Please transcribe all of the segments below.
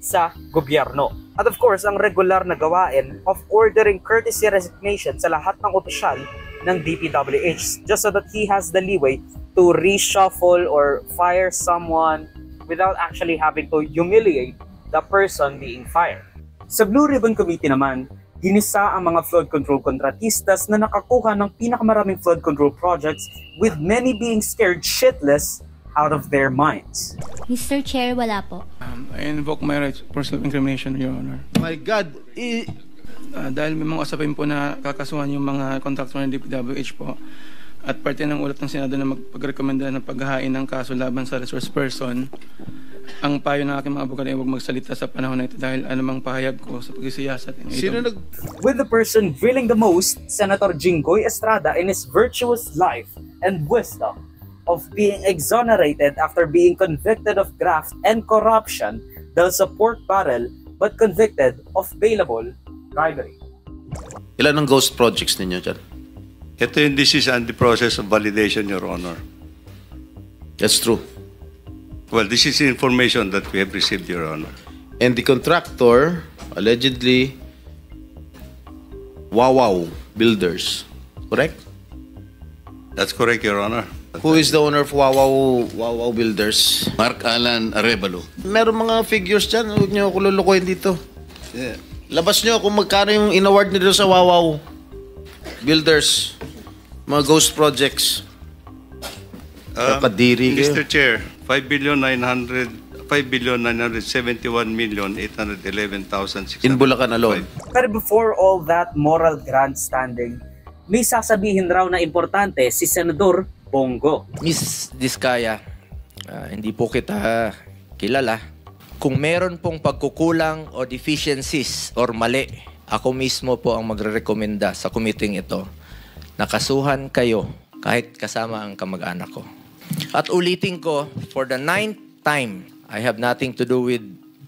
sa gobyerno. At of course, ang regular na gawain of ordering courtesy resignation sa lahat ng opisyal ng DPWH just so that he has the leeway to reshuffle or fire someone without actually having to humiliate the person being fired. Sa Blue Ribbon Committee naman, ginisa ang mga flood control kontratistas na nakakuha ng pinakamaraming flood control projects with many being scared shitless out of their minds. Mr. Chair, wala po. I invoke my right for self-incrimination, Your Honor. My God, Dahil may mga usapin po na kakasuhan yung mga contractor ng DPWH po at parte ng ulat ng Senado na magpagrekomenda ng paghahain ng kaso laban sa resource person, ang payo ng aking mga abogado ay huwag magsalita sa panahon na ito dahil anumang pahayag ko sa pagsisiyasat. With the person drilling the most, Senator Jinggoy Estrada, in his virtuous life and wisdom of being exonerated after being convicted of graft and corruption dahil sa pork barrel but convicted of bailable bribery. ilan ang ghost projects ninyo dyan? This is on the process of validation, Your Honor. That's true. Well, this is information that we have received, Your Honor. And the contractor, allegedly, Wawaw Builders. Correct? That's correct, Your Honor. Who is the owner of Wawaw Builders? Mark Alan Arevalo. Meron mga figures dyan. Huwag niyo ako lulukoyin dito. Yeah. Labas niyo kung magkano yung in-award nito sa Wawaw Builders. Mga ghost projects. Kadiri kayo. Mr. Chair, 5,971,811,605. In Bulacan alone. Pero before all that moral grandstanding, may sasabihin raw na importante si Senador Bongo. Miss Diskaya, hindi po kita kilala. Kung meron pong pagkukulang o deficiencies or mali, ako mismo po ang magre-rekomenda sa committee ito. Nakasuhan kayo kahit kasama ang kamag-anak ko. At ulitin ko, for the 9th time, I have nothing to do with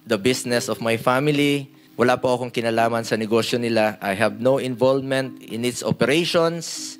the business of my family. Wala po akong kinalaman sa negosyo nila. I have no involvement in its operations.